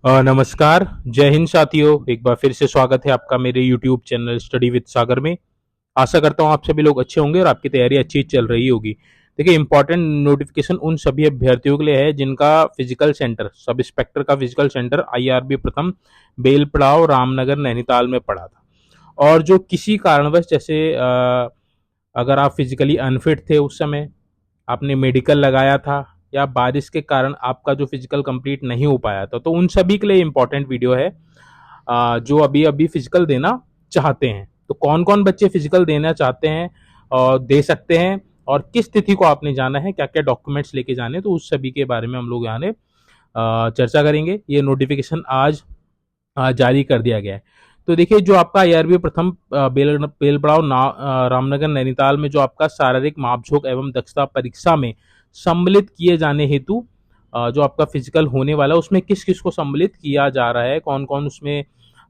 नमस्कार, जय हिंद साथियों। एक बार फिर से स्वागत है आपका मेरे यूट्यूब चैनल स्टडी विद सागर में। आशा करता हूँ आप सभी लोग अच्छे होंगे और आपकी तैयारी अच्छी चल रही होगी। देखिए, इंपॉर्टेंट नोटिफिकेशन उन सभी अभ्यर्थियों के लिए है जिनका फिजिकल सेंटर, सब इंस्पेक्टर का फिजिकल सेंटर आईआरबी प्रथम बेल पड़ाव रामनगर नैनीताल में पड़ा था। और जो किसी कारणवश, जैसे अगर आप फिजिकली अनफिट थे उस समय, आपने मेडिकल लगाया था, या बारिश के कारण आपका जो फिजिकल कंप्लीट नहीं हो पाया था, तो उन सभी के लिए इंपॉर्टेंट वीडियो है। जो अभी अभी फिजिकल देना चाहते हैं, तो कौन कौन बच्चे फिजिकल देना चाहते हैं और दे सकते हैं, और किस तिथि को आपने जाना है, क्या क्या डॉक्यूमेंट्स लेके जाने हैं, तो उस सभी के बारे में हम लोग यहाँ चर्चा करेंगे। ये नोटिफिकेशन आज जारी कर दिया गया है। तो देखिए, जो आपका आईआरबी प्रथम बेलपड़ाव रामनगर नैनीताल में जो आपका शारीरिक मापझोंक एवं दक्षता परीक्षा में सम्मिलित किए जाने हेतु जो आपका फिजिकल होने वाला है, उसमें किस किस को सम्मिलित किया जा रहा है, कौन कौन उसमें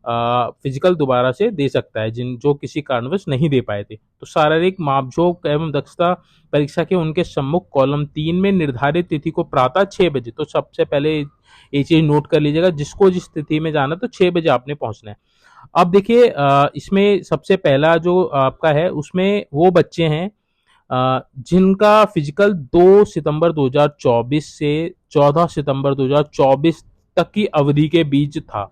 फिजिकल दोबारा से दे सकता है, जिन जो किसी कारणवश नहीं दे पाए थे। तो शारीरिक मापझोंक एवं दक्षता परीक्षा के उनके सम्मुख कॉलम 3 में निर्धारित तिथि को प्रातः 6 बजे, तो सबसे पहले ये चीज नोट कर लीजिएगा, जिसको जिस तिथि में जाना तो 6 बजे आपने पहुंचना है। अब देखिए, इसमें सबसे पहला जो आपका है, उसमें वो बच्चे हैं जिनका फिजिकल 2 सितंबर 2024 से 14 सितंबर 2024 तक की अवधि के बीच था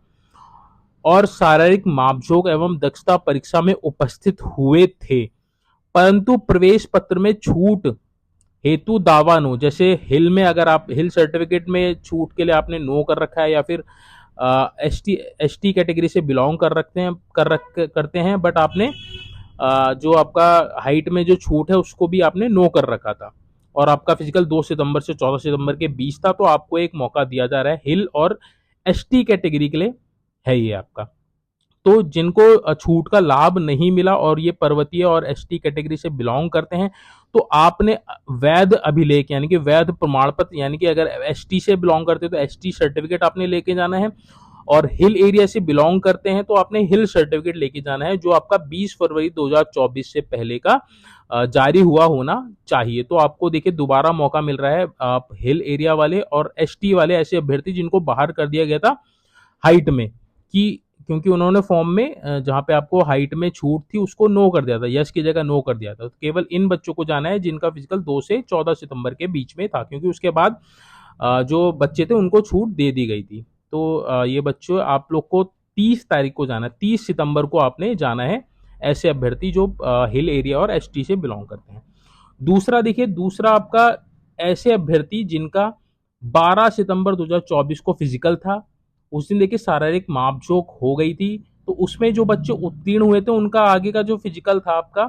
और शारीरिक मापझोंक एवं दक्षता परीक्षा में उपस्थित हुए थे, परंतु प्रवेश पत्र में छूट हेतु दावा नो, जैसे हिल में अगर आप हिल सर्टिफिकेट में छूट के लिए आपने नो कर रखा है, या फिर एस टी कैटेगरी से बिलोंग कर रखते हैं करते हैं, बट आपने जो आपका हाइट में जो छूट है उसको भी आपने नो कर रखा था, और आपका फिजिकल 2 सितंबर से 14 सितंबर के बीच था, तो आपको एक मौका दिया जा रहा है हिल और एसटी कैटेगरी के लिए है ये आपका। तो जिनको छूट का लाभ नहीं मिला और ये पर्वतीय और एसटी कैटेगरी से बिलोंग करते हैं, तो आपने वैध अभिलेख यानी कि वैध प्रमाण पत्र, यानी कि अगर एसटी से बिलोंग करते हैं तो एसटी सर्टिफिकेट आपने लेके जाना है, और हिल एरिया से बिलोंग करते हैं तो आपने हिल सर्टिफिकेट लेके जाना है, जो आपका 20 फरवरी 2024 से पहले का जारी हुआ होना चाहिए। तो आपको देखिए दोबारा मौका मिल रहा है, आप हिल एरिया वाले और एसटी वाले ऐसे अभ्यर्थी जिनको बाहर कर दिया गया था हाइट में, कि क्योंकि उन्होंने फॉर्म में जहां पे आपको हाइट में छूट थी उसको नो कर दिया था, यस की जगह नो कर दिया था, तो केवल इन बच्चों को जाना है जिनका फिजिकल 2 से 14 सितंबर के बीच में था, क्योंकि उसके बाद जो बच्चे थे उनको छूट दे दी गई थी। तो ये बच्चों, आप लोग को 30 तारीख को जाना है, 30 सितंबर को आपने जाना है, ऐसे अभ्यर्थी जो हिल एरिया और एसटी से बिलोंग करते हैं। दूसरा देखिए, दूसरा आपका ऐसे अभ्यर्थी जिनका 12 सितंबर 2024 को फिजिकल था, उस दिन देखिए शारीरिक मापझोंक हो गई थी, तो उसमें जो बच्चे उत्तीर्ण हुए थे उनका आगे का जो फिजिकल था आपका,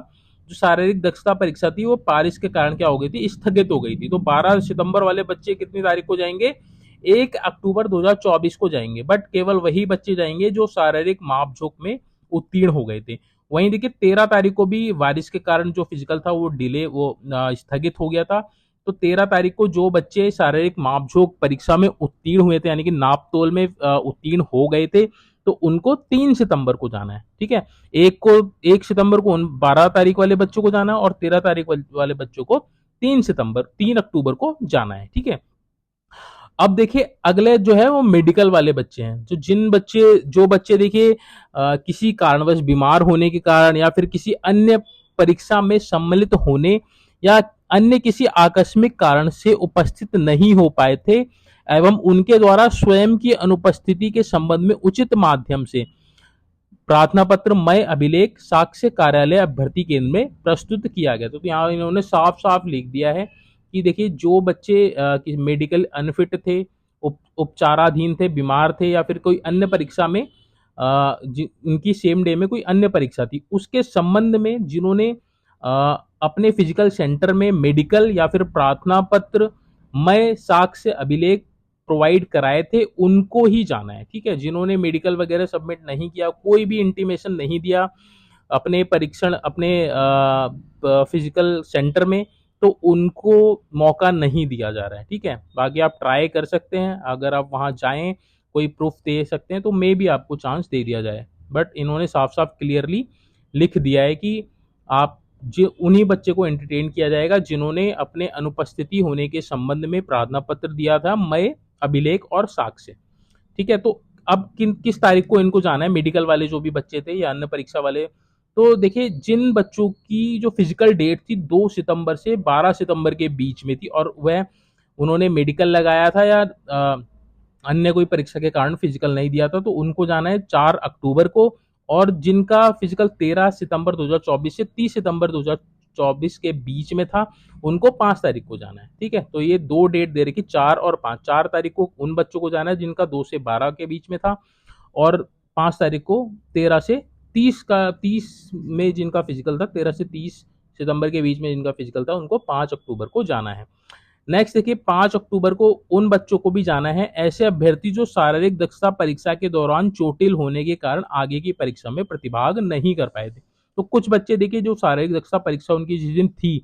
जो शारीरिक दक्षता परीक्षा थी, वो बारिश के कारण क्या हो गई थी, स्थगित हो गई थी। तो 12 सितंबर वाले बच्चे कितनी तारीख को जाएंगे, 1 अक्टूबर 2024 को जाएंगे, बट केवल वही बच्चे जाएंगे जो शारीरिक मापझोंक में उत्तीर्ण हो गए थे। वहीं देखिए 13 तारीख को भी बारिश के कारण जो फिजिकल था वो डिले, वो स्थगित हो गया था। तो 13 तारीख को जो बच्चे शारीरिक मापझोंक परीक्षा में उत्तीर्ण हुए थे, यानी कि नापतोल में उत्तीर्ण हो गए थे, तो उनको 3 सितंबर को जाना है। ठीक है, 1 सितंबर को 12 तारीख वाले बच्चों को जाना है, और 13 तारीख वाले बच्चों को 3 अक्टूबर को जाना है। ठीक है, अब देखिए अगले जो है वो मेडिकल वाले बच्चे हैं, जो बच्चे देखिए किसी कारणवश बीमार होने के कारण, या फिर किसी अन्य परीक्षा में सम्मिलित होने, या अन्य किसी आकस्मिक कारण से उपस्थित नहीं हो पाए थे, एवं उनके द्वारा स्वयं की अनुपस्थिति के संबंध में उचित माध्यम से प्रार्थना पत्र मय अभिलेख साक्ष्य कार्यालय अभ्यर्थी केंद्र में प्रस्तुत किया गया। तो यहाँ इन्होंने साफ साफ लिख दिया है कि देखिए, जो बच्चे मेडिकल अनफिट थे, उपचाराधीन थे, बीमार थे, या फिर कोई अन्य परीक्षा में उनकी सेम डे में कोई अन्य परीक्षा थी, उसके संबंध में जिन्होंने अपने फिजिकल सेंटर में मेडिकल या फिर प्रार्थना पत्र मय साक्ष्य अभिलेख प्रोवाइड कराए थे, उनको ही जाना है। ठीक है, जिन्होंने मेडिकल वगैरह सबमिट नहीं किया, कोई भी इंटीमेशन नहीं दिया अपने परीक्षण, अपने फिजिकल सेंटर में, तो उनको मौका नहीं दिया जा रहा है। ठीक है, बाकी आप ट्राई कर सकते हैं, अगर आप वहां जाएं, कोई प्रूफ दे सकते हैं, तो मे भी आपको चांस दे दिया जाए, बट इन्होंने साफ साफ क्लियरली लिख दिया है कि आप जो उन्हीं बच्चे को एंटरटेन किया जाएगा जिन्होंने अपने अनुपस्थिति होने के संबंध में प्रार्थना पत्र दिया था, मय अभिलेख और साक्ष्य। ठीक है। तो अब किस तारीख को इनको जाना है, मेडिकल वाले जो भी बच्चे थे या अन्य परीक्षा वाले, तो देखिए जिन बच्चों की जो फिजिकल डेट थी 2 सितंबर से 12 सितंबर के बीच में थी और वह उन्होंने मेडिकल लगाया था या अन्य कोई परीक्षा के कारण फिजिकल नहीं दिया था, तो उनको जाना है 4 अक्टूबर को। और जिनका फिजिकल 13 सितंबर 2024 से 30 सितंबर 2024 के बीच में था, उनको 5 तारीख को जाना है। ठीक है, तो ये 2 डेट दे रखी, 4 और 5। 4 तारीख को उन बच्चों को जाना है जिनका 2 से 12 के बीच में था, और 5 तारीख को 13 से 30 में जिनका फिजिकल था, 13 से 30 सितंबर के बीच में जिनका फिजिकल था, उनको 5 अक्टूबर को जाना है। नेक्स्ट देखिए, 5 अक्टूबर को उन बच्चों को भी जाना है, ऐसे अभ्यर्थी जो शारीरिक दक्षता परीक्षा के दौरान चोटिल होने के कारण आगे की परीक्षा में प्रतिभाग नहीं कर पाए थे। तो कुछ बच्चे देखिए जो शारीरिक दक्षता परीक्षा उनकी जिस दिन थी,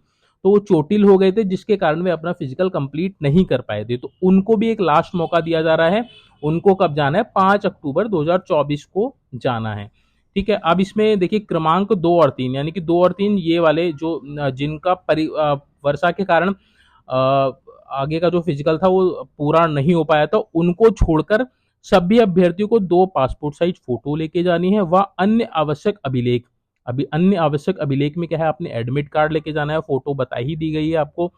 तो वो चोटिल हो गए थे, जिसके कारण वे अपना फिजिकल कंप्लीट नहीं कर पाए थे। तो उनको भी एक लास्ट मौका दिया जा रहा है। उनको कब जाना है? 5 अक्टूबर 2024 को जाना है। ठीक है, अब इसमें देखिए क्रमांक 2 और 3, यानी कि 2 और 3 ये वाले जो जिनका वर्षा के कारण आगे का जो फिजिकल था वो पूरा नहीं हो पाया था, उनको छोड़कर सभी अभ्यर्थियों को 2 पासपोर्ट साइज फोटो लेके जानी है व अन्य आवश्यक अभिलेख। अभी अन्य आवश्यक अभिलेख में क्या है, आपने एडमिट कार्ड लेके जाना है, फोटो बता ही दी गई है आपको,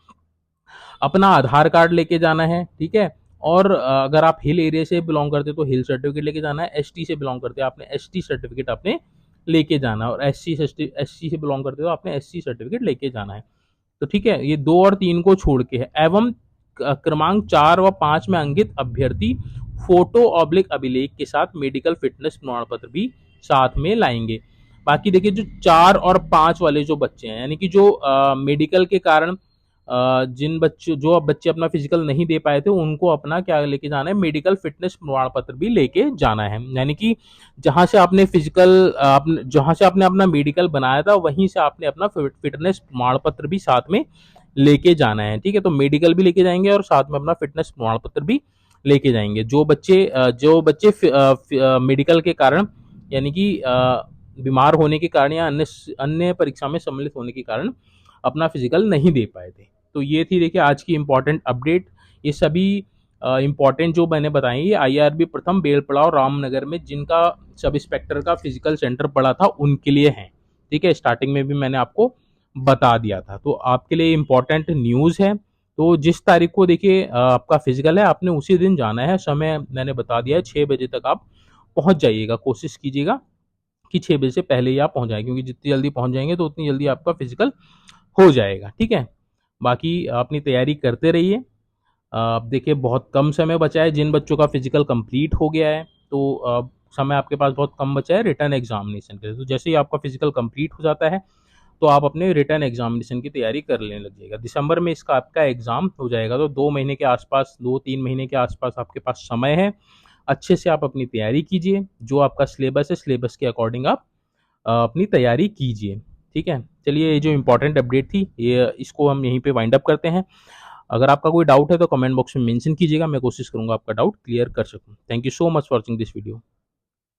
अपना आधार कार्ड लेके जाना है। ठीक है, और अगर आप हिल एरिया से बिलोंग करते तो हिल सर्टिफिकेट लेके जाना है, एसटी से बिलोंग करते हैं आपने एसटी सर्टिफिकेट आपने लेके जाना है, और एससी से बिलोंग करते हो आपने एससी सर्टिफिकेट लेके जाना है। तो ठीक है, ये 2 और 3 को छोड़ के है। एवं क्रमांक 4 व 5 में अंकित अभ्यर्थी फोटो ऑब्लिक अभिलेख के साथ मेडिकल फिटनेस प्रमाण पत्र भी साथ में लाएंगे। बाकी देखिए जो 4 और 5 वाले जो बच्चे हैं, यानी कि जो मेडिकल के कारण जिन बच्चे जो बच्चे अपना फिजिकल नहीं दे पाए थे, उनको अपना क्या लेके जाना है, मेडिकल फिटनेस प्रमाण पत्र भी लेके जाना है। यानी कि जहां से आपने जहां से आपने अपना मेडिकल बनाया था, वहीं से आपने अपना फिटनेस प्रमाण पत्र भी साथ में लेके जाना है। ठीक है, तो मेडिकल भी लेके जाएंगे और साथ में अपना फिटनेस प्रमाण पत्र भी लेके जाएंगे। जो बच्चे मेडिकल के कारण, यानी कि बीमार होने के कारण या अन्य अन्य परीक्षा में सम्मिलित होने के कारण अपना फिजिकल नहीं दे पाए थे। तो ये थी देखिए आज की इंपॉर्टेंट अपडेट। ये सभी इंपॉर्टेंट जो मैंने बताई, ये आईआरबी प्रथम बेलपड़ाव रामनगर में जिनका सब इंस्पेक्टर का फिजिकल सेंटर पड़ा था, उनके लिए है। ठीक है, स्टार्टिंग में भी मैंने आपको बता दिया था, तो आपके लिए इंपॉर्टेंट न्यूज़ है। तो जिस तारीख को देखिए आपका फिजिकल है, आपने उसी दिन जाना है। समय मैंने बता दिया है, 6 बजे तक आप पहुंच जाइएगा। कोशिश कीजिएगा कि 6 बजे से पहले ही आप पहुंच जाए, क्योंकि जितनी जल्दी पहुंच जाएंगे तो उतनी जल्दी आपका फिजिकल हो जाएगा। ठीक है, बाकी अपनी तैयारी करते रहिए। अब देखिए बहुत कम समय बचा है, जिन बच्चों का फिजिकल कंप्लीट हो गया है, तो समय आपके पास बहुत कम बचा है रिटर्न एग्जामिनेशन के लिए। तो जैसे ही आपका फिजिकल कंप्लीट हो जाता है, तो आप अपने रिटर्न एग्जामिनेशन की तैयारी कर लेने लगिएगा। दिसंबर में इसका आपका एग्जाम हो जाएगा, तो 2 महीने के आसपास, 2-3 महीने के आसपास आपके पास समय है। अच्छे से आप अपनी तैयारी कीजिए, जो आपका सिलेबस है, सिलेबस के अकॉर्डिंग आप अपनी तैयारी कीजिए। ठीक है, चलिए ये जो इंपॉर्टेंट अपडेट थी, ये इसको हम यहीं पे वाइंड अप करते हैं। अगर आपका कोई डाउट है तो कमेंट बॉक्स में मेंशन कीजिएगा, मैं कोशिश करूंगा आपका डाउट क्लियर कर सकूं। Thank you so much for watching this video.